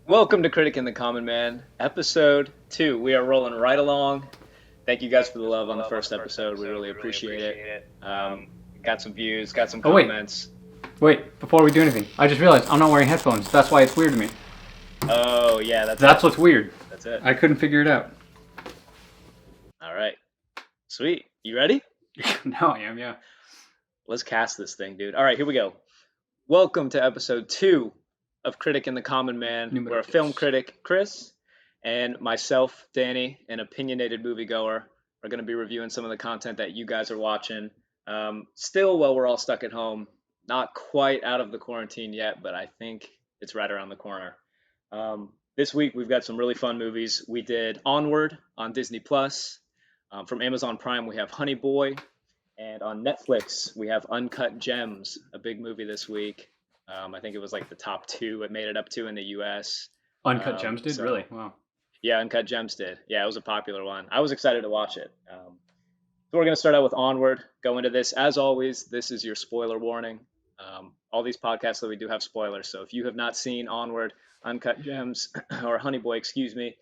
Welcome to Critic and the Common Man, episode 2. We are rolling right along. Thank you guys for the love on the first episode. We really appreciate it. Got some views, got some Oh wait, comments. wait! Before we do anything, I just realized I'm not wearing headphones. That's why it's weird to me. Oh, yeah, that's That's it. what's weird. That's it. I couldn't figure it out. All right. Sweet. You ready? Now I am, yeah. Let's cast this thing, dude. All right, here we go. Welcome to episode 2 of Critic and the Common Man. Numero We're a dos. film critic, Chris, and myself, Danny, an opinionated moviegoer, are going to be reviewing some of the content that you guys are watching. Still, while we're all stuck at home, not quite out of the quarantine yet, but I think it's right around the corner. This week, we've got some really fun movies. We did Onward on Disney Plus. From Amazon Prime, we have Honey Boy. And on Netflix, we have Uncut Gems, a big movie this week. I think it was like the top 2 it made it up to in the US. Uncut Gems did? So Really? Wow. yeah, Uncut Gems did. Yeah, it was a popular one. I was excited to watch it. So we're going to start out with Onward. Go into this. As always, this is your spoiler warning. All these podcasts that we do have spoilers. So if you have not seen Onward, Uncut Gems, or Honey Boy, excuse me,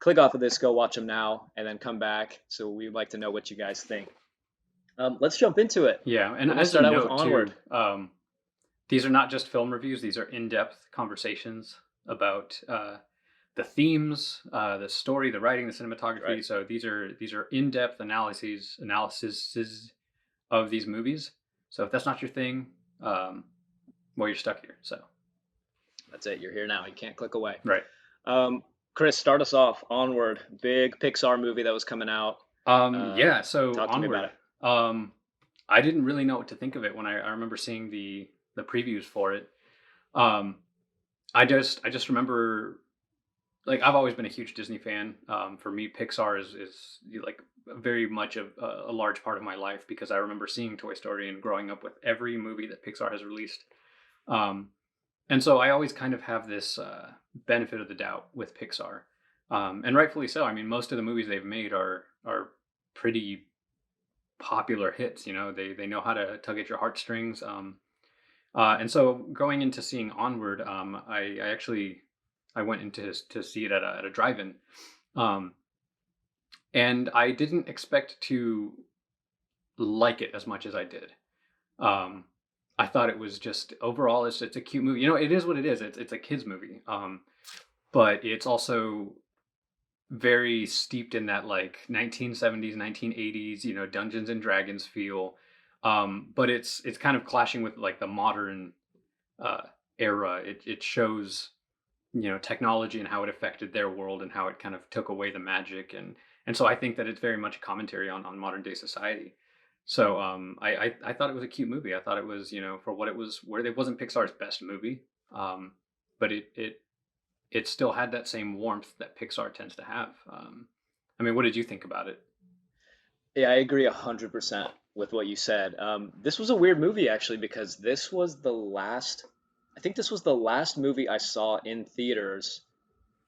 click off of this, go watch them now, and then come back. So we'd like to know what you guys think. Let's jump into it. Yeah, and We're gonna as a start out with note Onward. too, these are not just film reviews. These are in-depth conversations about the themes, the story, the writing, the cinematography. Right. So these are in-depth analyses of these movies. So if that's not your thing, well, you're stuck here. So That's it. You're here now. You can't click away. right. Chris, start us off. Onward, big Pixar movie that was coming out. Yeah, so Talk to me Onward. about it. I didn't really know what to think of it when I remember seeing the previews for it. I just remember, like, I've always been a huge Disney fan. For me, Pixar is like very much a large part of my life because I remember seeing Toy Story and growing up with every movie that Pixar has released. And so I always kind of have this benefit of the doubt with Pixar, and rightfully so. I mean, most of the movies they've made are pretty popular hits. You know, they know how to tug at your heartstrings. And so going into seeing Onward, I actually I went into to see it at a drive-in, um, and I didn't expect to like it as much as I did. Um, I thought it was just overall it's a cute movie. You know, it is what it is. It's a kids movie, but it's also very steeped in that like 1970s 1980s, you know, Dungeons and Dragons feel, but it's kind of clashing with like the modern uh era. It shows, you know, technology and how it affected their world and how it kind of took away the magic, and so I think that it's very much a commentary on modern day society. So I thought it was a cute movie. I thought it was, you know, for what it was, where it wasn't Pixar's best movie, but it still had that same warmth that Pixar tends to have. I mean, what did you think about it? Yeah, I agree 100% with what you said. This was a weird movie actually because I think this was the last movie I saw in theaters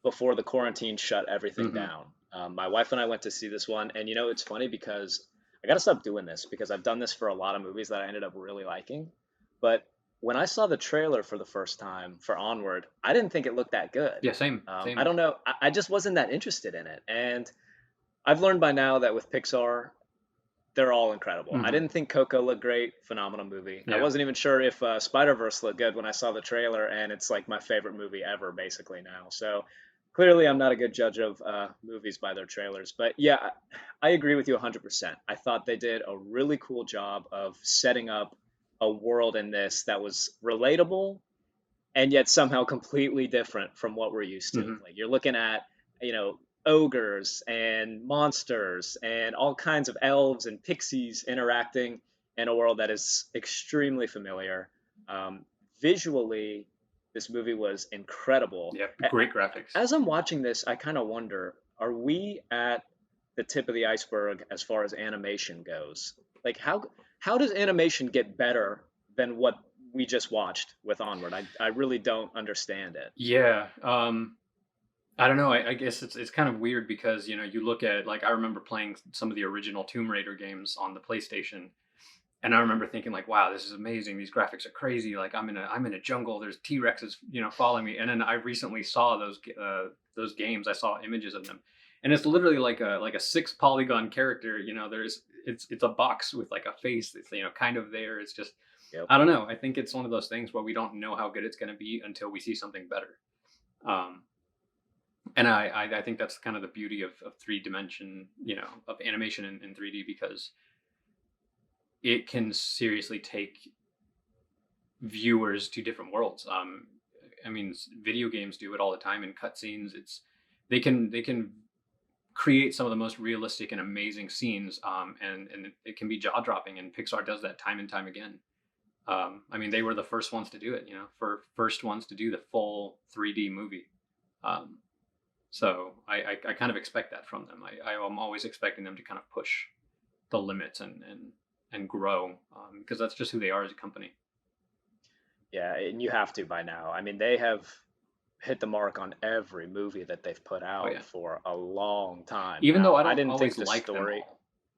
before the quarantine shut everything Hmm. down. My wife and I went to see this one, and you know, it's funny because I got to stop doing this because I've done this for a lot of movies that I ended up really liking. But when I saw the trailer for the first time for Onward, I didn't think it looked that good. Yeah, same, I same. don't know. I just wasn't that interested in it. And I've learned by now that with Pixar, they're all incredible. I Hmm. didn't think Coco looked great. Phenomenal movie. I Yeah, wasn't even sure if Spider-Verse looked good when I saw the trailer, and it's like my favorite movie ever, basically now. So clearly, I'm not a good judge of movies by their trailers. But yeah, I agree with you 100%. I thought they did a really cool job of setting up a world in this that was relatable and yet somehow completely different from what we're used to. hmm Like you're looking at, you know, ogres and monsters and all kinds of elves and pixies interacting in a world that is extremely familiar. Um, Visually, this movie was incredible. yeah. Great graphics. As I'm watching this, I kind of wonder, are we at the tip of the iceberg as far as animation goes? Like how does animation get better than what we just watched with Onward? I really don't understand it. Yeah. I don't know. I guess it's kind of weird because, you know, you look at, like, I remember playing some of the original Tomb Raider games on the PlayStation, And I remember thinking like, wow, this is amazing. These graphics are crazy. Like I'm in a jungle. There's T-Rexes, following me. And then I recently saw those games. I saw images of them, and it's literally like a 6 polygon character. It's a box with like a face that's kind of there. It's just, Yep. I don't know. I think it's one of those things where we don't know how good it's going to be until we see something better. Um, and I think that's kind of the beauty of 3 dimension, of animation in 3D, because it can seriously take viewers to different worlds. I mean, video games do it all the time in cutscenes. They can create some of the most realistic and amazing scenes, and it can be jaw dropping. And Pixar does that time and time again. I mean, they were the first ones to do it. First ones to do the full 3D movie. Um, so I kind of expect that from them. I'm always expecting them to kind of push the limits and grow, because that's just who they are as a company. Yeah, and you have to by now. I mean, they have hit the mark on every movie that they've put Oh out yeah. for a long time Even though now. I I don't didn't think always the like them story.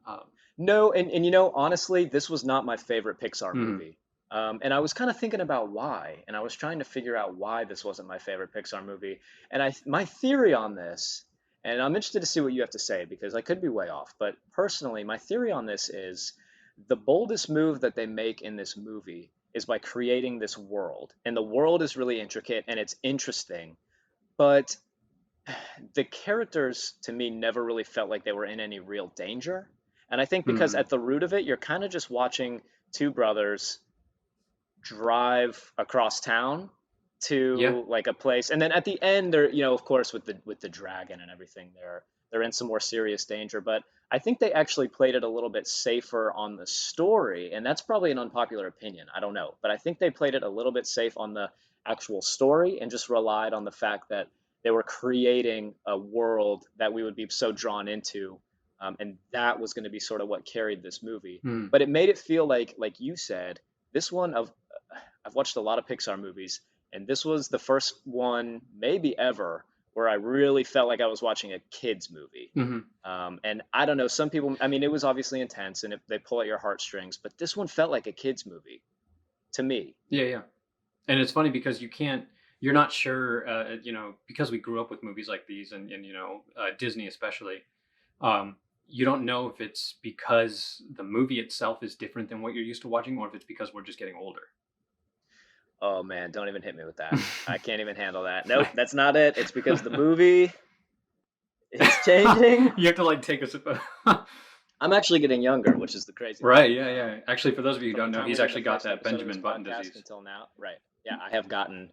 all. Um, No, and honestly, this was not my favorite Pixar mhm. movie. And I was kind of thinking about why, and I was trying to figure out why this wasn't my favorite Pixar movie. And my theory on this, and I'm interested to see what you have to say because I could be way off, but personally, my theory on this is the boldest move that they make in this movie is by creating this world. And the world is really intricate and it's interesting, but the characters to me never really felt like they were in any real danger. And I think because Mhm. at the root of it, you're kind of just watching two brothers drive across town Yeah. to like a place, and then at the end, they're of course with the dragon and everything, they're in some more serious danger. But I think they actually played it a little bit safer on the story, and that's probably an unpopular opinion. I don't know, but I think they played it a little bit safe on the actual story and just relied on the fact that they were creating a world that we would be so drawn into, and that was going to be sort of what carried this movie. Mm. But it made it feel like you said, this one of I've watched a lot of Pixar movies, and this was the first one, maybe ever, where I really felt like I was watching a kids movie. Mhm. And I don't know, some people, I mean, it was obviously intense and they pull at your heartstrings, but this one felt like a kids movie to me. Yeah, yeah. And it's funny because you're not sure, because we grew up with movies like these, and Disney especially. Um, you don't know if it's because the movie itself is different than what you're used to watching, or if it's because we're just getting older. Oh man, don't even hit me with that. I can't even handle that. Nope, that's not it. It's because the movie is changing. You have to like take a sip. I'm actually getting younger, which is the crazy Right? thing. Yeah, yeah. Actually, for those of you who From the don't know, time we he's did the actually got first that episode of this Benjamin Button podcast disease. until now, right? Yeah, I have gotten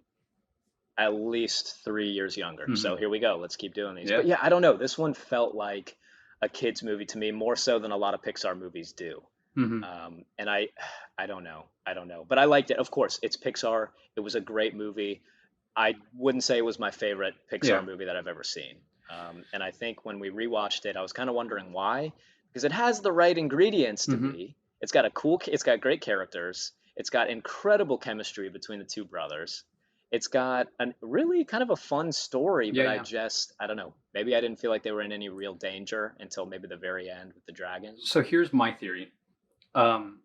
at least 3 years younger. Hmm. So here we go. Let's keep doing these. Yeah. But yeah, I don't know. This one felt like a kids movie to me more so than a lot of Pixar movies do. Hmm. And I don't know. I don't know. But I liked it. Of course, it's Pixar. It was a great movie. I wouldn't say it was my favorite Yeah. Pixar movie that I've ever seen. And I think when we rewatched it, I was kind of wondering why, because it has the right ingredients to Hmm. me. It's got great characters. It's got incredible chemistry between the two brothers. It's got a really kind of a fun story, Yeah, but yeah. I don't know. Maybe I didn't feel like they were in any real danger until maybe the very end with the dragon. So here's my theory. Um,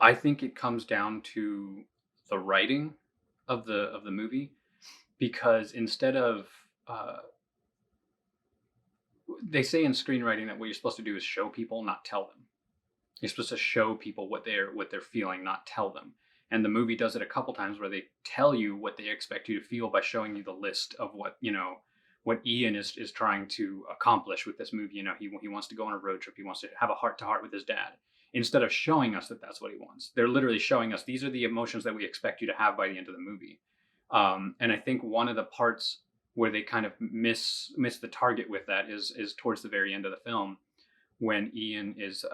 I think it comes down to the writing of the movie, because instead of uh, they say in screenwriting that what you're supposed to do is show people, not tell them. You're supposed to show people what they're feeling, not tell them. And the movie does it a couple times where they tell you what they expect you to feel by showing you the list of what Ian is trying to accomplish with this movie. He wants to go on a road trip. He wants to have a heart to heart with his dad. Instead of showing us that that's what he wants, they're literally showing us these are the emotions that we expect you to have by the end of the movie. And I think one of the parts where they kind of miss the target with that is towards the very end of the film, when Ian is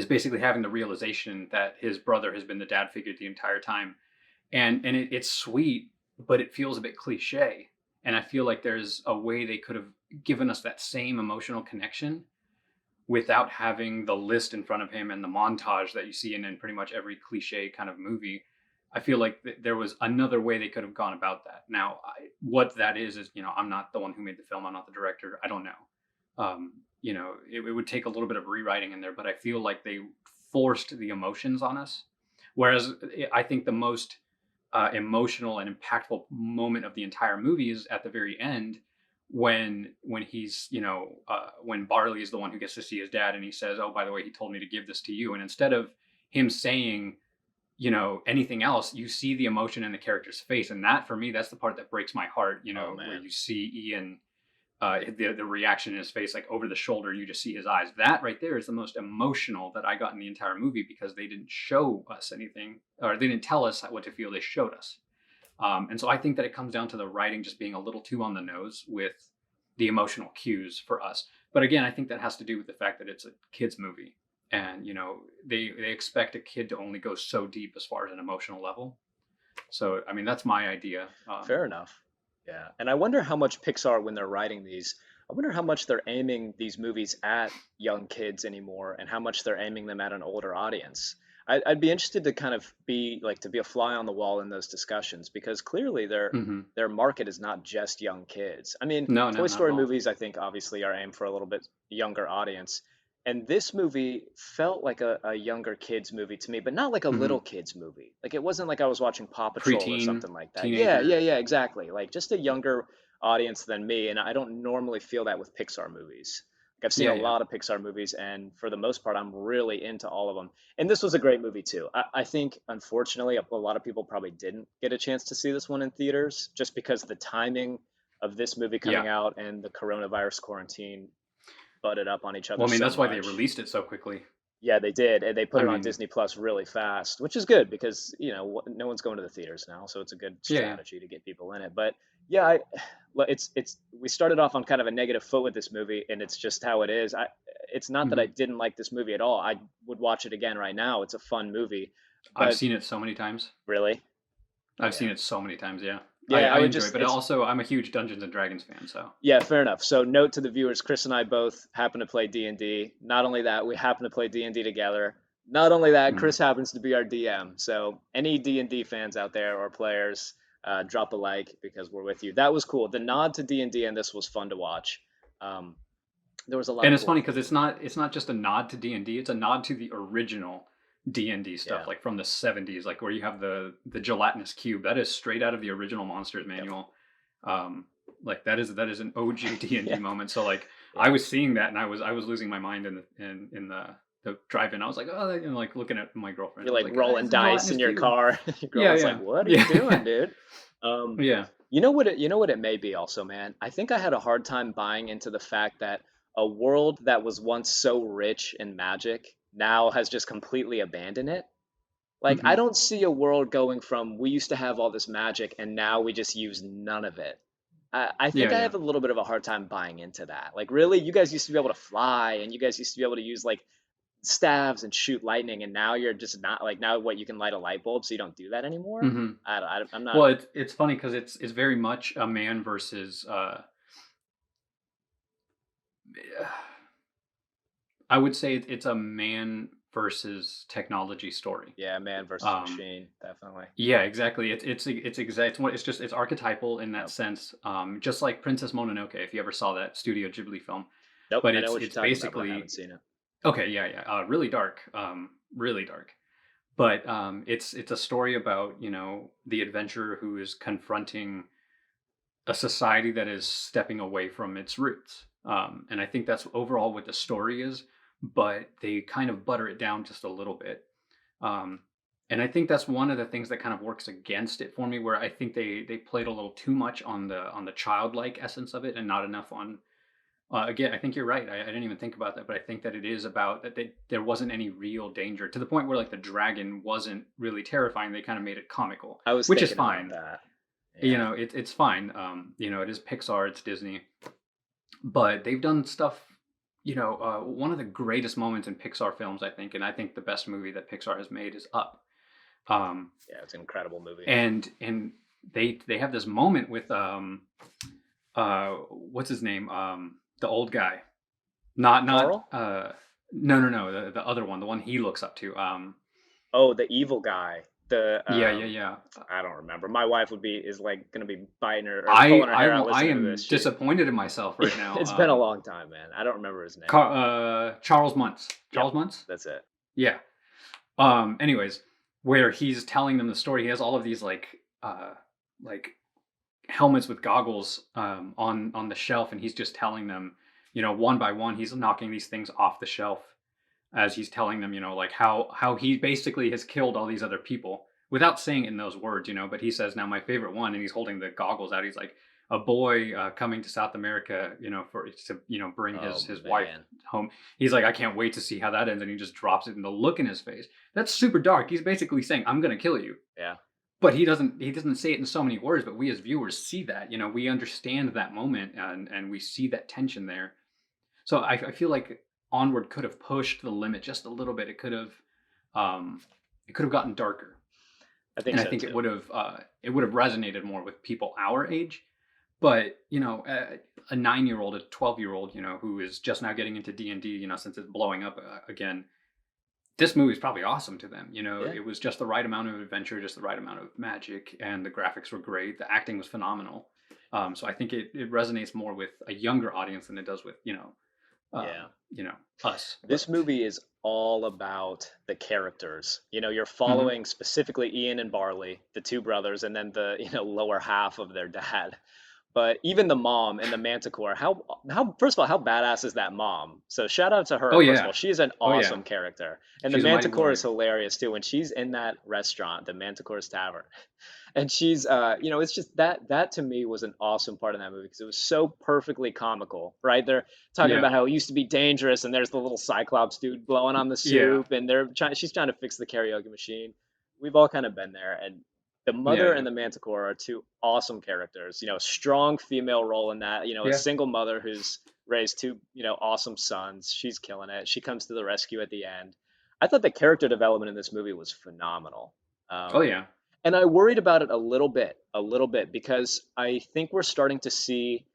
basically having the realization that his brother has been the dad figure the entire time, and it's sweet, but it feels a bit cliche. And I feel like there's a way they could have given us that same emotional connection without having the list in front of him and the montage that you see in pretty much every cliche kind of movie. I feel like there was another way they could have gone about that. Now, what that is I'm not the one who made the film. I'm not the director. I don't know. It would take a little bit of rewriting in there, but I feel like they forced the emotions on us. Whereas I think the most emotional and impactful moment of the entire movie is at the very end when he's when Barley is the one who gets to see his dad, and he says, "Oh, by the way, he told me to give this to you." And instead of him saying anything else, you see the emotion in the character's face, and that for me, that's the part that breaks my heart. Oh Where man. you see Ian, the reaction in his face, like over the shoulder, you just see his eyes. That right there is the most emotional that I got in the entire movie, because they didn't show us anything, or they didn't tell us what to feel. They showed us. And so I think that it comes down to the writing just being a little too on the nose with the emotional cues for us. But again, I think that has to do with the fact that it's a kids movie, and they expect a kid to only go so deep as far as an emotional level. So I mean, that's my idea. Fair enough. Yeah. And I wonder how much Pixar, when they're writing these, I wonder how much they're aiming these movies at young kids anymore and how much they're aiming them at an older audience. I'd be interested to kind of be like to be a fly on the wall in those discussions because clearly Mhm. their market is not just young kids. I mean, No, Toy no, not at Story all. movies I think obviously are aimed for a little bit younger audience. And this movie felt like a younger kids movie to me, but not like a little Mhm. kids movie. Like it wasn't like I was watching Paw Patrol or Preteen, something like that. Yeah, teenager. yeah, yeah, exactly. Like just a younger audience than me, and I don't normally feel that with Pixar movies. Like I've seen Yeah, a yeah. lot of Pixar movies, and for the most part, I'm really into all of them. And this was a great movie too. I think, unfortunately, a lot of people probably didn't get a chance to see this one in theaters just because the timing of this movie Yeah. coming out and the coronavirus quarantine butted up on each other Well, I mean, so that's why they much. released it so quickly. Yeah, they did, and they put I it on mean, Disney Plus really fast, which is good because no one's going to the theaters now, so it's a good yeah, yeah. strategy to get people in it. But yeah, it's we started off on kind of a negative foot with this movie, and it's just how it is. It's not that I Mhm. didn't like this movie at all. I would watch it again right now. It's a fun movie, I've but seen it so many times. really, I've yeah, seen it so many times. Yeah, yeah, I I would enjoy it, just but it's also I'm a huge Dungeons and Dragons fan. So. yeah, fair enough. So note to the viewers, Chris and I both happen to play D&D. Not only that, we happen to play D&D together. Not only that, Mhm. Chris happens to be our DM. So any D&D fans out there or players, drop a like because we're with you. That was cool. The nod to D&D and this was fun to watch. Um, there was a lot And of it's cool funny because things. it's not just a nod to D&D, it's a nod to the original D&D stuff, Yeah. like from the 70s, like where you have the gelatinous cube. That is straight out of the original Monsters Yep. manual. Um, like that is an OG D&D Yeah. moment. So like I Yeah. was seeing that, and I was losing my mind in the drive-in. I was like, oh, like looking at my girlfriend. You're I was like like, ah, rolling it's a dice gelatinous in your cube. car. Your Yeah, girlfriend's like, yeah, "What are you doing, yeah, dude?" Um, yeah. you know what it may be also, man. I think I had a hard time buying into the fact that a world that was once so rich in magic now has just completely abandoned it. Like I Hmm. don't see a world going from we used to have all this magic and now we just use none of it. I think Yeah, I yeah. have a little bit of a hard time buying into that. Like really, you guys used to be able to fly and you guys used to be able to use like staves and shoot lightning, and now you're just not like now what you can light a light bulb, so you don't do that anymore. Hmm. I'm not. Well, it's funny because it's very much a man versus I would say it's a man versus technology story. Yeah, man versus Um, machine, definitely. yeah, exactly. It's exact. It's archetypal in that Yep. sense. Just like Princess Mononoke, if you ever saw that Studio Ghibli film, Nope, but I know what you're it's talking about, but I haven't basically seen it. okay. Yeah, yeah. Really dark. Really dark. But it's a story about the adventurer who is confronting a society that is stepping away from its roots. And I think that's overall what the story is, but they kind of butter it down just a little bit. Um, and I think that's one of the things that kind of works against it for me, where I think they played a little too much on the childlike essence of it and not enough on. Again, I think you're right. I didn't even think about that, but I think that it is about that there wasn't any real danger to the point where like the dragon wasn't really terrifying. They kind of made it comical, I was which is thinking about fine. that. Yeah. It's fine. It is Pixar, it's Disney, but they've done stuff. One of the greatest moments in Pixar films, I think, and I think the best movie that Pixar has made is Up. Um, Yeah, it's an incredible movie. and they have this moment with what's his name, the old guy, not Carl? no, the other one, the one he looks up to. Oh, the evil guy. The Yeah, yeah, yeah. I don't remember. My wife is like gonna be biting her or pulling her hair out I listening to this. am disappointed in myself right now. It's been a long time, man. I don't remember his name. Charles Muntz. Yep, Charles Muntz. that's it. Yeah. Anyways, where he's telling them the story, he has all of these like helmets with goggles on the shelf, and he's just telling them, one by one, he's knocking these things off the shelf as he's telling them, like how he basically has killed all these other people without saying it in those words, but he says, now my favorite one, and he's holding the goggles out. He's like, a boy coming to South America, for to bring Oh his wife man. home. He's like, I can't wait to see how that ends, and he just drops it, and the look in his face, that's super dark. He's basically saying, I'm gonna kill you. Yeah. But he doesn't say it in so many words, but we as viewers see that, we understand that moment, and we see that tension there. So I feel like Onward could have pushed the limit just a little bit. It could have gotten darker, I think and I so think too. it would have resonated more with people our age. But a 9-year old, a 12-year old, who is just now getting into D&D, since it's blowing up again, this movie is probably awesome to them. Yeah. It was just the right amount of adventure, just the right amount of magic, and the graphics were great. The acting was phenomenal. So I think it resonates more with a younger audience than it does with Yeah. um, you know us. This But movie is all about the characters. You're mhm. following specifically Ian and Barley, the two brothers, and then the, lower half of their dad. But even the mom and the Manticore, how first of all, how badass is that mom? So shout out to Oh her. First of yeah, all, she is an oh yeah, awesome character. And the she's a mighty Manticore is warrior. hilarious too. When she's in that restaurant, the Manticore's Tavern, and she's it's just that to me was an awesome part of that movie because it was so perfectly comical, right? They're talking Yeah, about how it used to be dangerous, and there's the little Cyclops dude blowing on the yeah, soup, and she's trying to fix the karaoke machine. We've all kind of been there, and the yeah, mother yeah, and the Manticore are two awesome characters. A strong female role in that. A yeah. single mother who's raised two, awesome sons. She's killing it. She comes to the rescue at the end. I thought the character development in this movie was phenomenal. Oh Um, yeah, and I worried about it a little bit, because I think we're starting to see,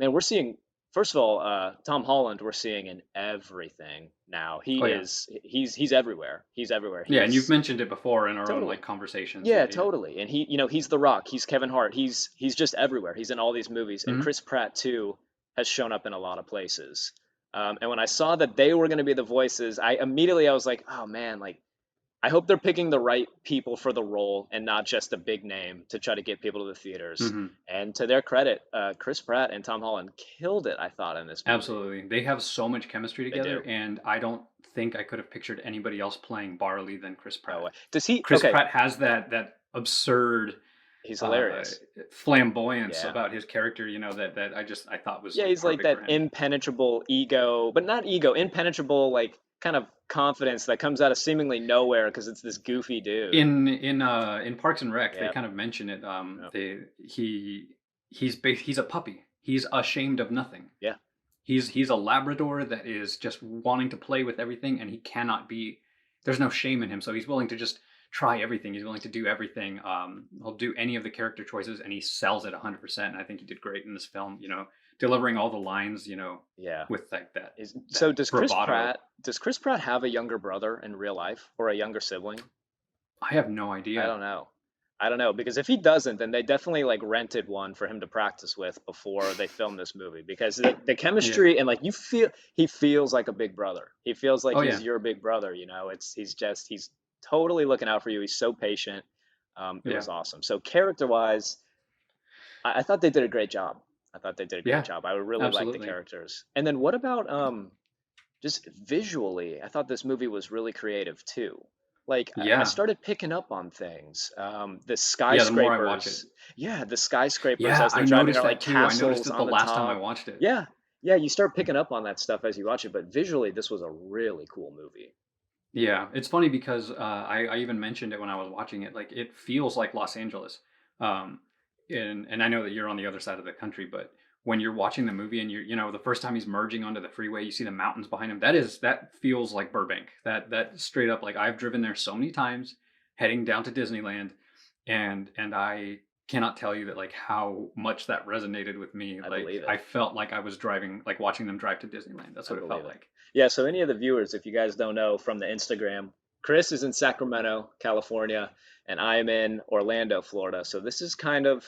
man, we're seeing, first of all, Tom Holland, we're seeing in everything now. oh yeah, He's everywhere. He's everywhere. yeah. And you've He's mentioned it before in our own like totally, conversations. yeah, Yeah, yeah. totally. And he's The Rock. He's Kevin Hart. He's just everywhere. He's in all these movies. And Hmm. Chris Pratt too has shown up in a lot of places. And when I saw that they were going to be the voices, I was like, oh man, like I hope they're picking the right people for the role and not just a big name to try to get people to the theaters. Hmm. And to their credit, Chris Pratt and Tom Holland killed it, I thought, in this movie. Absolutely, they have so much chemistry They together, do. and I don't think I could have pictured anybody else playing Barley than Chris No Pratt. way. Does he? Chris Okay, Pratt has that absurd he's uh, hilarious. flamboyance Yeah. about his character, that I thought was Yeah, like he's like perfect that for him. impenetrable ego, but not ego, impenetrable, like kind of confidence that comes out of seemingly nowhere because it's this goofy dude. In Parks and Rec, they Yeah. kind of mention it. Yeah. He's a puppy. He's ashamed of nothing. Yeah. He's a Labrador that is just wanting to play with everything, and he cannot be. There's no shame in him, so he's willing to just try everything. He's willing to do everything. He'll do any of the character choices, and he sells it 100%. And I think he did great in this film. Delivering all the lines. Yeah. With like that So that bravado. Does Chris Pratt have a younger brother in real life or a younger sibling? I have no I idea. don't know. I don't know, because if he doesn't, then they definitely like rented one for him to practice with before they filmed this movie, because the Yeah. chemistry, and like he feels like a big brother. He feels like Oh he's yeah. your big brother, he's totally looking out for you. He's so patient. It Yeah. was awesome. So character wise, I thought they did a great job. I thought they did a great Yeah. job. I really like the Absolutely. characters. And then what about just visually? I thought this movie was really creative too. Like I Yeah. started picking up on things. The Yeah. The more I watch it. skyscrapers, yeah, the skyscrapers Yeah, as they're I driving are noticed like that too. I noticed castles it the on the last time I top. watched it. Yeah, yeah, you start picking up on that stuff as you watch it. But visually, this was a really cool movie. Yeah, it's funny because I even mentioned it when I was watching it. Like it feels like Los Angeles, um, and I know that you're on the other side of the country, but when you're watching the movie and the first time he's merging onto the freeway, you see the mountains behind him. That feels like Burbank. That straight up, like I've driven there so many times, heading down to Disneyland, and I cannot tell you that like how much that resonated with me. I Like believe it. I felt like I was driving, like watching them drive to Disneyland. That's I what it felt believe it. like. Yeah, so any of the viewers, if you guys don't know from the Instagram, Chris is in Sacramento, California, and I am in Orlando, Florida. So this is kind of,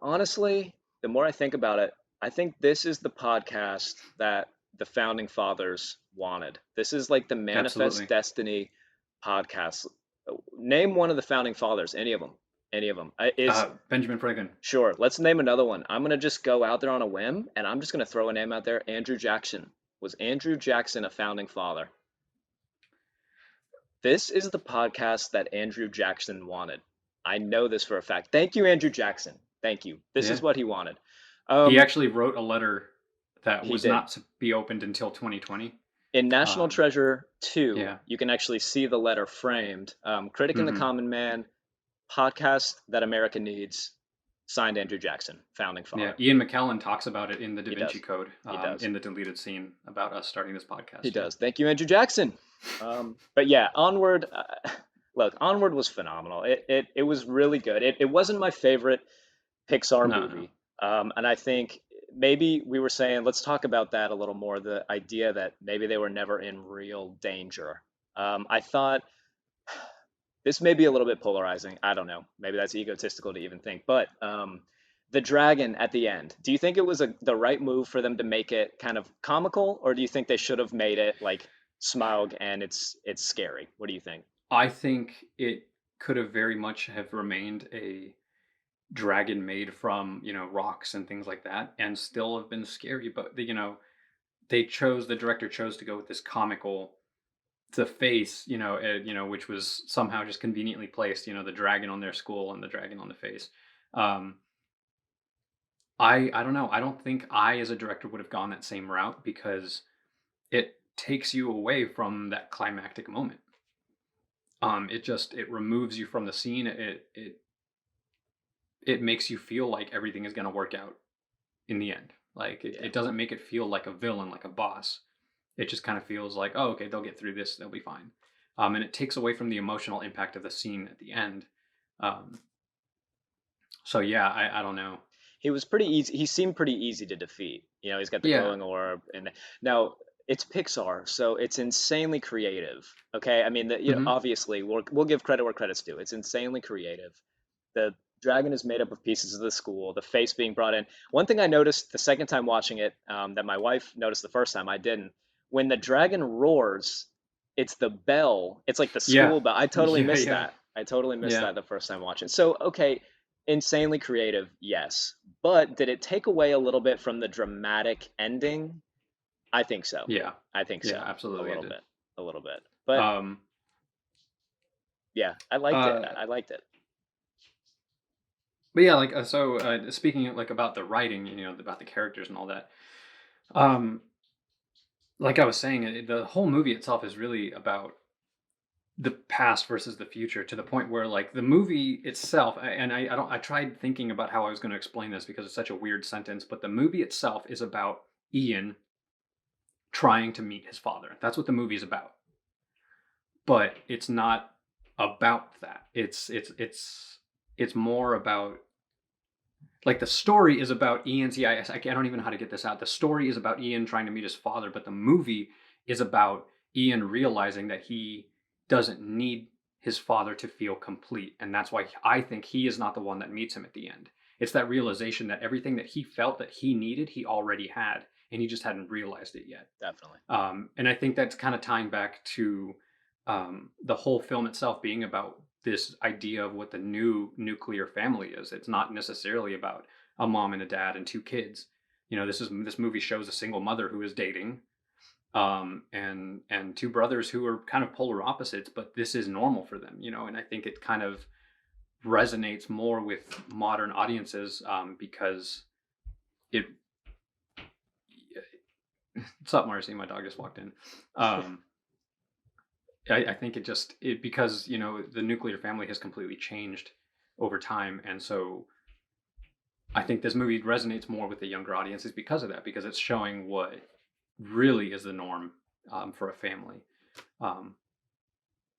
honestly, the more I think about it, I think this is the podcast that the founding fathers wanted. This is like the manifest Absolutely. destiny podcasts. Name one of the founding fathers, any of them. Any of them. Is Benjamin Franklin. Sure. Let's name another one. I'm gonna just go out there on a whim, and I'm just gonna throw a name out there. Andrew Jackson. Was Andrew Jackson a founding father? This is the podcast that Andrew Jackson wanted. I know this for a fact. Thank you, Andrew Jackson. Thank you. This is Yeah. what he wanted. He Um, actually wrote a letter that he was did. not to be opened until 2020. In National Um, Treasure 2, yeah. you can actually see the letter framed. Critic and the Hmm. Common Man, podcast that America needs, signed Andrew Jackson, founding Yeah. father. Ian McKellen talks about it in the Da He Vinci does. Code, He does. in the deleted scene about us starting this He podcast. Yeah. does. Thank you, Andrew Jackson. But yeah, Onward. Look, Onward was phenomenal. It was really good. It wasn't my favorite Pixar No, no. movie, and I think maybe we were saying let's talk about that a little more. The idea that maybe they were never in real danger. I thought this may be a little bit polarizing. I don't know. Maybe that's egotistical to even think. But the dragon at the end, do you think it was the right move for them to make it kind of comical, or do you think they should have made it like Smaug and it's scary? What do you think? I think it could have very much have remained a dragon made from, rocks and things like that, and still have been scary. But the director chose to go with this comical, the face, which was somehow just conveniently placed, the dragon on their skull and the dragon on the face. Um, I don't know. I don't think I, as a director, would have gone that same route because it takes you away from that climactic moment. It removes you from the scene. It makes you feel like everything is going to work out in the end. Like Yeah, it doesn't make it feel like a villain, like a boss. It just kind of feels like, oh, okay, they'll get through this, they'll be fine. And it takes away from the emotional impact of the scene at the end. Um, so yeah, I don't know. he was pretty easy. He seemed pretty easy to defeat. He's got the Yeah. glowing orb, and now it's Pixar, so it's insanely creative. Okay, I mean, Hmm. obviously we'll give credit where credit's due. It's insanely creative. The dragon is made up of pieces of the school, the face being brought in. One thing I noticed the second time watching it, that my wife noticed the first time, I didn't. When the dragon roars, it's the bell. It's like the Yeah. school bell. I totally Yeah. missed Yeah. that. I totally missed Yeah. that the first time watching. So, okay, insanely creative, yes. But did it take away a little bit from the dramatic ending? I think so. Yeah. I think Yeah. so. A Absolutely, it little did. bit. A little bit. But Um. yeah, I liked it. Uh. I liked it. But yeah, like speaking like about the writing, about the characters and all that. Um. Like I was saying, the whole movie itself is really about the past versus the future to the point where like the movie itself, and I don't I tried thinking about how I was going to explain this because it's such a weird sentence, but the movie itself is about Ian trying to meet his father. That's what the movie's about. But it's not about that. It's more about, like, the story is about Ian's, yeah, I don't even know how to get this out. The story is about Ian trying to meet his father, but the movie is about Ian realizing that he doesn't need his father to feel complete, and that's why I think he is not the one that meets him at the end. It's that realization that everything that he felt that he needed, he already had, and he just hadn't realized it yet. Definitely. And I think that's kind of tying back to the whole film itself being about this idea of what the new nuclear family is. It's not necessarily about a mom and a dad and two kids. This movie shows a single mother who is dating, and two brothers who are kind of polar opposites, but this is normal for them. And I think it kind of resonates more with modern audiences, because it. What's up, Marcy? My dog just walked in. Um, I think because the nuclear family has completely changed over time, and so I think this movie resonates more with the younger audiences because of that, because it's showing what really is the norm, for a family. Um,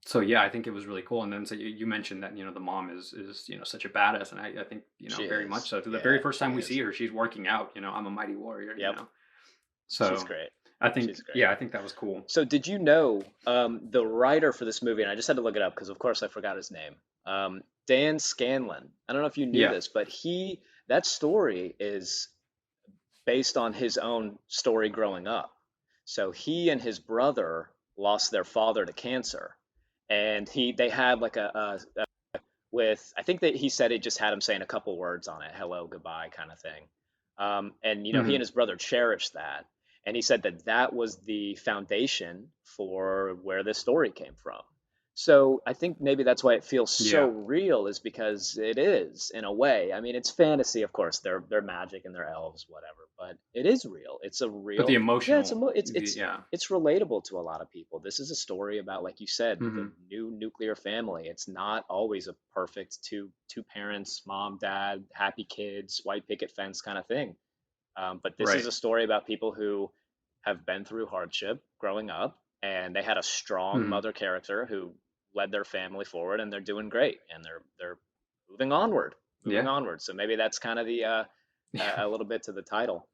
so yeah, I think it was really cool. And then so you mentioned that the mom is such a badass, and I think She very much is. so. To the very Yeah, first she time we is. see her, she's working out. I'm a mighty warrior. Yep. She's So great. I think She's great. yeah, I think that was cool. So did you know the writer for this movie, and I just had to look it up because of course I forgot his name. Dan Scanlon. I don't know if you knew Yeah. this, but that story is based on his own story growing up. So he and his brother lost their father to cancer, and they had like a with, I think that he said it just had him saying a couple words on it, hello, goodbye, kind of thing. And he and Hmm. his brother cherished that, and he said that that was the foundation for where this story came from. So I think maybe that's why it feels so Yeah. real, is because it is in a way. I mean, it's fantasy, of course. They're magic and they're elves, whatever, but it is real. It's a But the real, yeah. emotional, yeah. It's relatable to a lot of people. This is a story about, like you said, the Hmm. new nuclear family. It's not always a perfect two parents, mom, dad, happy kids, white picket fence kind of thing. But this is Right. a story about people who have been through hardship growing up, and they had a strong Hmm. mother character who led their family forward, and they're doing great, and they're moving onward, moving Yeah. onward. So maybe that's kind of the Yeah. a little bit to the title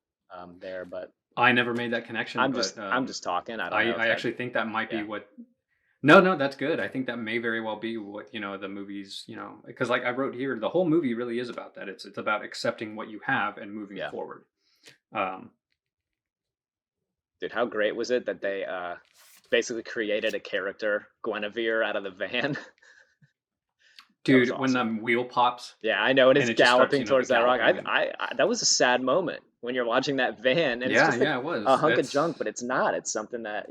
there. But I never made that connection, but I'm just talking. I don't I know if I that. actually think that might be Yeah. what. No, no, that's good. I think that may very well be what, the movies, because like I wrote here, the whole movie really is about that. It's about accepting what you have and moving Yeah. forward. Um, Dude, how great was it that they basically created a character, Guinevere, out of the van? That was Dude, when the awesome. wheel pops Yeah, I know, and and it's it just starts, galloping the towards that rock. galloping and That was a sad moment when you're watching that van, and it's yeah, just yeah, like it a was. hunk of junk, That's but it's not. It's something that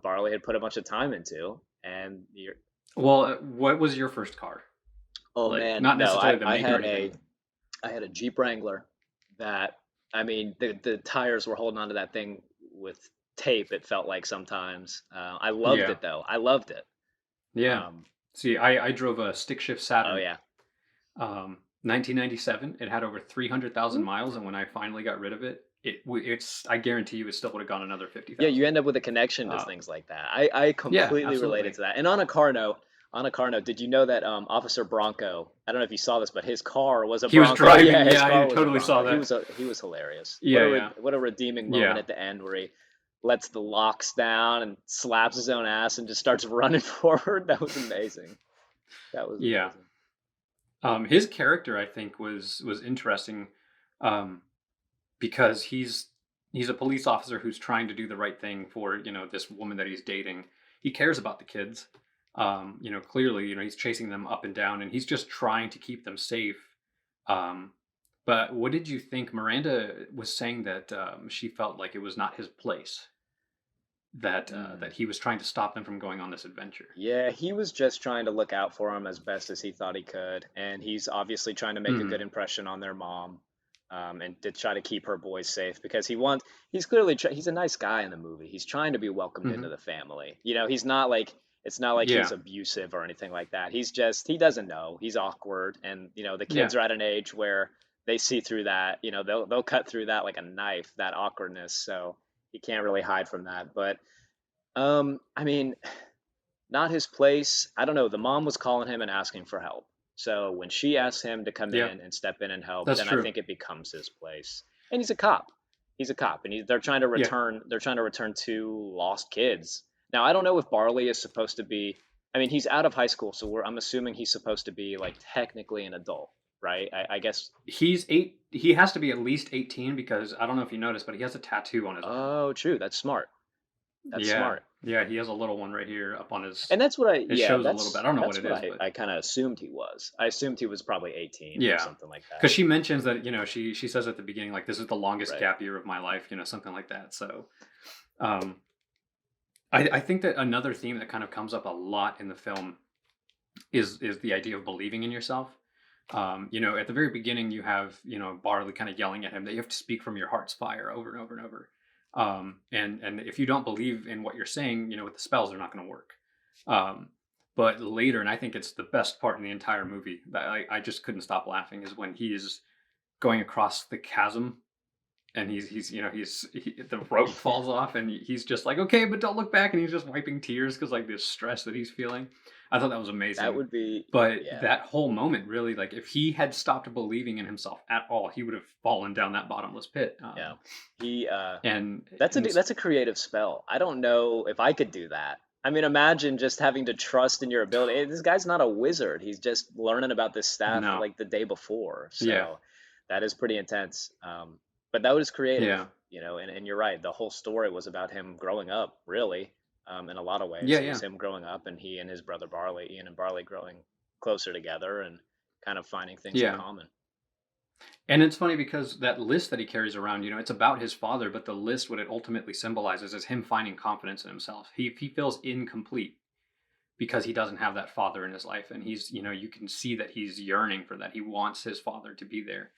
Barley had put a bunch of time into, and you're. well, what was your first car? Oh Like man, not no, necessarily the make or anything. I had a Jeep Wrangler that, I mean, the tires were holding onto that thing with tape. It felt like sometimes. I loved Yeah. it though. I loved it. Yeah. Um, See, I drove a stick shift oh Saturn, yeah. 1997. It had over 300,000 miles, and when I finally got rid of it, it's I guarantee you it still would have gone another Yeah, you 50,000. end up with a connection to Uh, things like that. I yeah, completely related absolutely. to that. And on a car note, did you know that Officer Bronco, I don't know if you saw this, but his car was a He was Bronco. driving. Yeah, his Yeah, I car was a totally Bronco. saw that. He was hilarious. Yeah, yeah, What a redeeming moment yeah, at the end where he lets the locks down and slaps his own ass and just starts running forward. That was amazing. That was yeah. amazing. His character, I think, was interesting, um, because he's a police officer who's trying to do the right thing for this woman that he's dating. He cares about the kids. Clearly, he's chasing them up and down, and he's just trying to keep them safe. Um, but what did you think? Miranda was saying that she felt like it was not his place. That Mm. he was trying to stop them from going on this adventure. Yeah, he was just trying to look out for him as best as he thought he could, and he's obviously trying to make a Hmm. good impression on their mom, and to try to keep her boys safe because he wants. He's clearly he's a nice guy in the movie. He's trying to be welcomed into Hmm. the family. He's not like it's not like he's Yeah, abusive or anything like that. He's just he doesn't know. He's awkward, and the yeah, kids are at an age where they see through that. They'll cut through that like a knife, that awkwardness. So he can't really hide from that, but. I mean, not his place. I don't know. The mom was calling him and asking for help. So when she asks him to come yeah. in and step in and help, That's then I true. think it becomes his place. And he's a cop. He's a cop, and they're trying to Yeah. return. They're trying to return two lost kids. Now I don't know if Barley is supposed to be. I mean, he's out of high school, so I'm assuming he's supposed to be like technically an adult, right? I guess. He's eight. He has to be at least 18 because I don't know if you noticed, but he has a tattoo on his arm. Oh, true. That's smart. That's Yeah, smart. yeah. He has a little one right here up on his. And that's what It yeah, shows a little bit. I don't know what that's it what is, but I kind of assumed he was. I assumed he was probably 18 or yeah, something like that. because she mentions that she says at the beginning like this is the longest Right. gap year of my life, something like that. So, um, I think that another theme that kind of comes up a lot in the film is the idea of believing in yourself. At the very beginning, you have Barley kind of yelling at him that you have to speak from your heart's fire over and over and over. And if you don't believe in what you're saying, with the spells, they're not going to work. Um, but later, and I think it's the best part in the entire movie that I just couldn't stop laughing is when he is going across the chasm and the rope falls off and he's just like, okay, but don't look back, and he's just wiping tears because like this stress that he's feeling. I thought that was That amazing. would be, But yeah, that whole moment really, like, if he had stopped believing in himself at all, he would have fallen down that bottomless pit. yeah. He And that's a creative spell. I don't know if I could do that. I mean, imagine just having to trust in your ability. This guy's not a wizard. He's just learning about this staff no, like the day before. yeah, So that is pretty intense. But that was creative, yeah, and you're right. The whole story was about him growing up, really. in a lot of ways. Yeah, It was yeah. him growing up, and he and his brother Barley, Ian and Barley, growing closer together and kind of finding things in Yeah. common. And it's funny because that list that he carries around, it's about his father, but the list, what it ultimately symbolizes is him finding confidence in himself. He feels incomplete because he doesn't have that father in his life. And you can see that he's yearning for that. He wants his father to be there.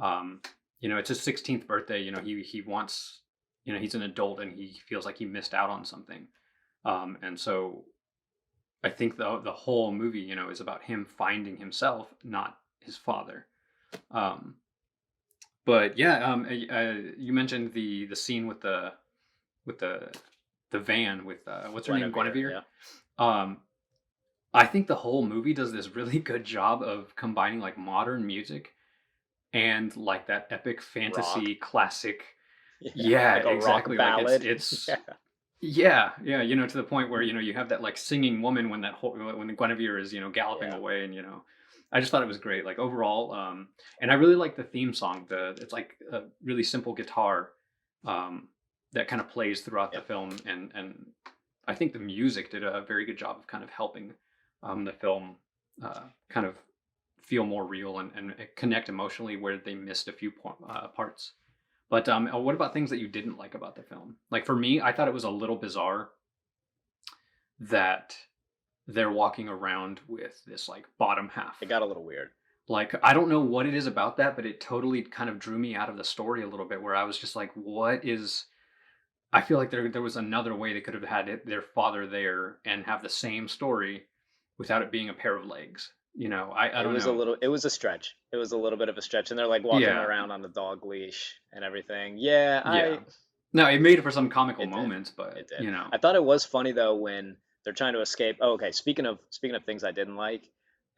Um, it's his 16th birthday. He wants, he's an adult and he feels like he missed out on something. And so I think the whole movie, is about him finding himself, not his father. Um, but yeah, you mentioned the scene with the van with what's her name, Guinevere, Guinevere. yeah. Um, I think the whole movie does this really good job of combining like modern music and like that epic Rock, fantasy classic. yeah, Yeah, like a rock exactly. Like it's ballad. it's Yeah, yeah, yeah, to the point where you have that like singing woman when when Guinevere is galloping yeah, away, and I just thought it was great. Like overall, and I really like the theme song. It's like a really simple guitar, um, that kind of plays throughout the yep. film, and I think the music did a very good job of kind of helping the film kind of feel more real and connect emotionally where they missed a few parts. But what about things that you didn't like about the film? Like for me, I thought it was a little bizarre that they're walking around with this like bottom half. It got a little weird. Like I don't know what it is about that, but it totally kind of drew me out of the story a little bit. Where I was just like, what is? I feel like there was another way they could have had their father there and have the same story without it being a pair of legs. I It don't was a know. little, it was a stretch. It was a little bit of a stretch, and they're like walking Yeah, around on the dog leash and everything. Yeah, yeah. No, it made it for some comical it did. moments, but It did. . I thought it was funny though when they're trying to escape. Oh, okay. Speaking of things I didn't like,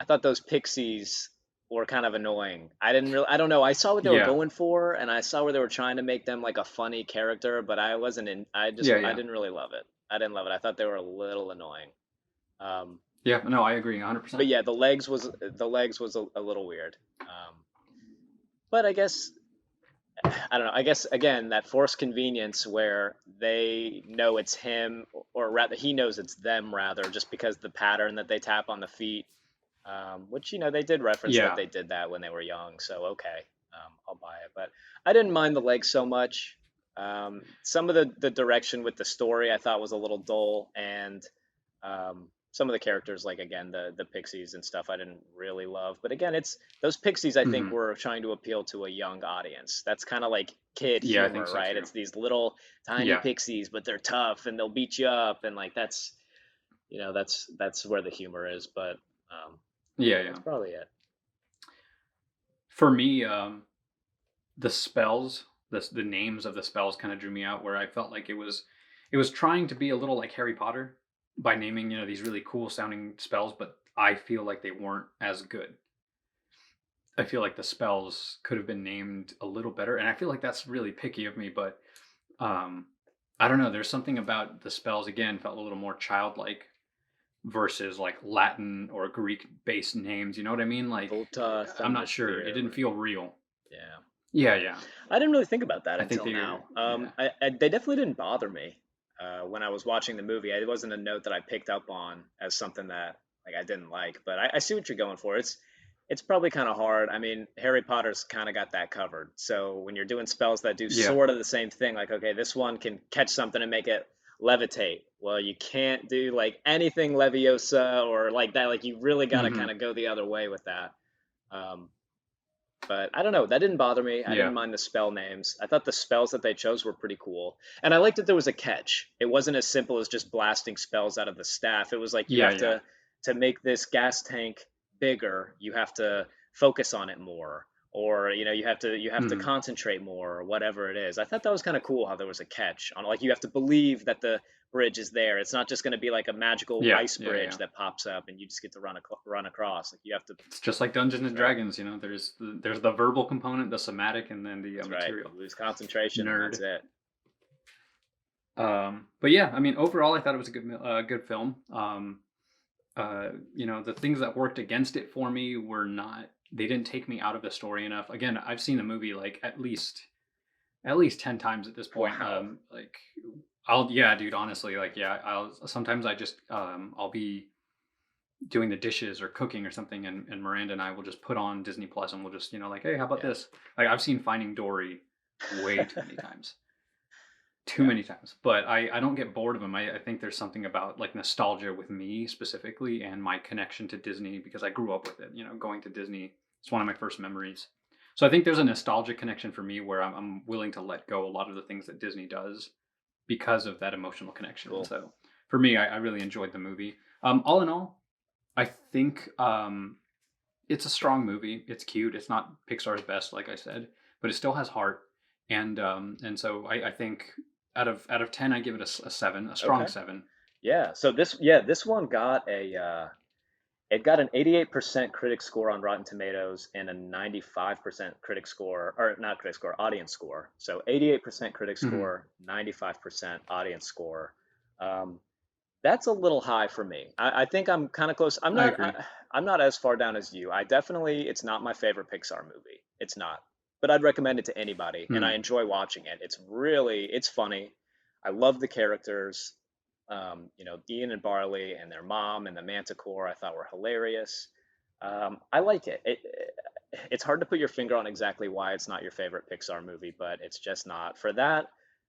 I thought those pixies were kind of annoying. I didn't really. I don't know. I saw what they were Yeah, going for, and I saw where they were trying to make them like a funny character, but I wasn't in. yeah, I yeah. didn't really love it. I didn't love it. I thought they were a little annoying. Um, Yeah, no, I agree but 100%. yeah, the legs was a little weird. But I guess I don't know. I guess again that forced convenience where they know it's him, or rather he knows it's them, rather just because the pattern that they tap on the feet, which they did reference that Yeah. they did that when they were young. So okay, I'll buy it. But I didn't mind the legs so much. Some of the direction with the story I thought was a little dull, and some of the characters, like again the pixies and stuff, I didn't really love. But again, it's those pixies I think Hmm. were trying to appeal to a young audience. That's kind of like kid Yeah, I think humor, so right? too. It's these little tiny Yeah. pixies, but they're tough and they'll beat you up, and like that's where the humor is. But um, Yeah, that's yeah. probably it. For me, the spells, the names of the spells kind of drew me out where I felt like it was trying to be a little like Harry Potter by naming, these really cool sounding spells, but I feel like they weren't as good. I feel like the spells could have been named a little better, and I feel like that's really picky of me, but um I don't know, there's something about the spells again felt a little more childlike versus like Latin or Greek based names. You know what I mean? Like, Volta, I'm not Thunder sure. It didn't Spear. feel real. Yeah. Yeah, yeah. I didn't really think about that I think until they, now. yeah, They definitely didn't bother me when I was watching the movie. It wasn't a note that I picked up on as something that like I didn't like. But I see what you're going for. It's probably kind of hard. I mean, Harry Potter's kind of got that covered. So when you're doing spells that do yeah. sort of the same thing, like okay, this one can catch something and make it levitate. Well, you can't do like anything Leviosa or like that. Like you really got to Hmm. kind of go the other way with that. Um, but I don't know. That didn't bother me. I Yeah, didn't mind the spell names. I thought the spells that they chose were pretty cool. And I liked that there was a catch. It wasn't as simple as just blasting spells out of the staff. It was like you yeah, have yeah. to make this gas tank bigger, you have to focus on it more. Or you have to Hmm. concentrate more or whatever it is. I thought that was kind of cool how there was a catch on like you have to believe that the bridge is there. It's not just going to be like a magical Yeah, ice yeah, bridge yeah. that pops up and you just get to run across. Like you have to. It's just like Dungeons and That's right. Dragons. There's the verbal component, the somatic, and then the That's right. material. You lose concentration, and that's Nerd. it. But yeah, I mean, overall, I thought it was a good film. The things that worked against it for me were not. They didn't take me out of the story enough. Again, I've seen the movie like at least at least 10 times at this point. Wow. Like I'll yeah, dude, honestly, like yeah, I'll sometimes I just I'll be doing the dishes or cooking or something, and Miranda and I will just put on Disney Plus and we'll just, like, hey, how about Yeah. this? Like I've seen Finding Dory way too many times. Too Yeah. many times. But I don't get bored of them. I think there's something about like nostalgia with me specifically and my connection to Disney because I grew up with it, going to Disney. It's one of my first memories. So I think there's a nostalgic connection for me where I'm willing to let go a lot of the things that Disney does because of that emotional connection. And Cool. so for me, I really enjoyed the movie. All in all, I think it's a strong movie. It's cute. It's not Pixar's best, like I said, but it still has heart. And so I think out of 10, I give it a 7, a strong Okay. 7. Yeah. So this one got it got an 88% critic score on Rotten Tomatoes and a 95% critic score, or not critic score, audience score. So 88% critic Mm-hmm. score, 95% audience score. Um, that's a little high for me. I think I'm kind of close. I agree. I'm not as far down as you. I definitely, it's not my favorite Pixar movie. It's not, but I'd recommend it to anybody, and I Mm. enjoy watching it. It's funny. I love the characters. Ian and Barley and their mom and the Manticore I thought were hilarious. I like it. It's hard to put your finger on exactly why it's not your favorite Pixar movie, but it's just not. For that,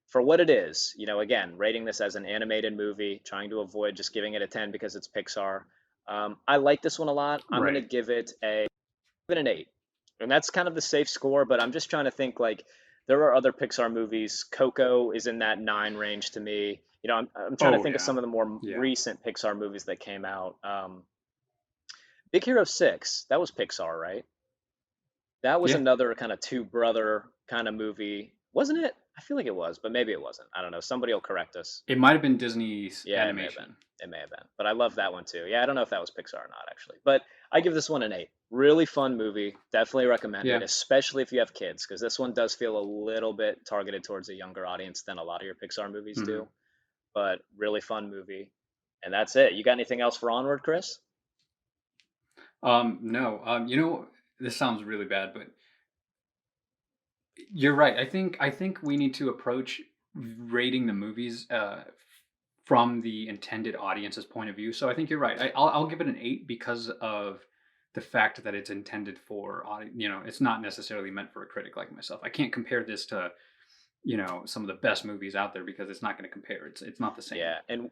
for what it is, again, rating this as an animated movie, trying to avoid just giving it a 10 because it's Pixar. I like this one a lot. I'm gonna Right. give it an 8. And that's kind of the safe score, but I'm just trying to think like there are other Pixar movies. Coco is in that 9 range to me. I'm trying to Oh think of yeah. some of the more Yeah. recent Pixar movies that came out. Big Hero 6, that was Pixar, right? That was Yeah. another kind of two brother kind of movie, wasn't it? I feel like it was, but maybe it wasn't. I don't know. Somebody will correct us. It might have been Disney's Yeah, it may have been. animation. It may have been. But I love that one too. Yeah, I don't know if that was Pixar or not, actually. But I give this one an 8. Really fun movie. Definitely recommend it, Yeah. especially if you have kids, because this one does feel a little bit targeted towards a younger audience than a lot of your Pixar movies Hmm. do. But really fun movie. And that's it. You got anything else for Onward, Chris? No. This sounds really bad, but you're right. I think we need to approach rating the movies from the intended audience's point of view. So I think you're right. I'll give it an 8 because of the fact that it's intended for it's not necessarily meant for a critic like myself. I can't compare this to some of the best movies out there because it's not going to compare. It's not the same. Yeah. And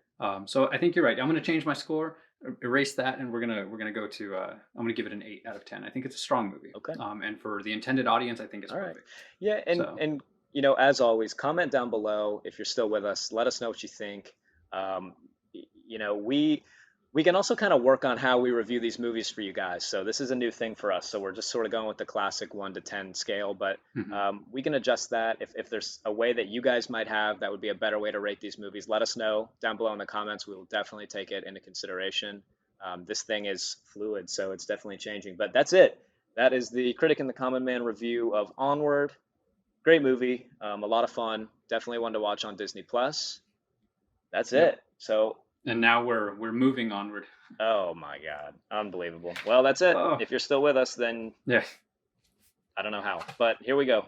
So I think you're right. I'm going to change my score, erase that, and we're gonna go to. I'm going to give it an 8 out of 10. I think it's a strong movie, okay. and for the intended audience, I think it's All right. perfect. Yeah, So as always, comment down below if you're still with us. Let us know what you think. Um, we can also kind of work on how we review these movies for you guys. So this is a new thing for us. So we're just sort of going with the classic 1 to 10 scale, but mhm. we can adjust that if there's a way that you guys might have that would be a better way to rate these movies. Let us know down below in the comments. We will definitely take it into consideration. This thing is fluid, so it's definitely changing. But that's it. That is the Critic and the Common Man review of Onward. Great movie, a lot of fun. Definitely one to watch on Disney Plus. That's Yep. it. So, And now we're moving onward. oh my God, unbelievable. Well, that's it. Oh If you're still with us, then yeah. I don't know how, but here we go.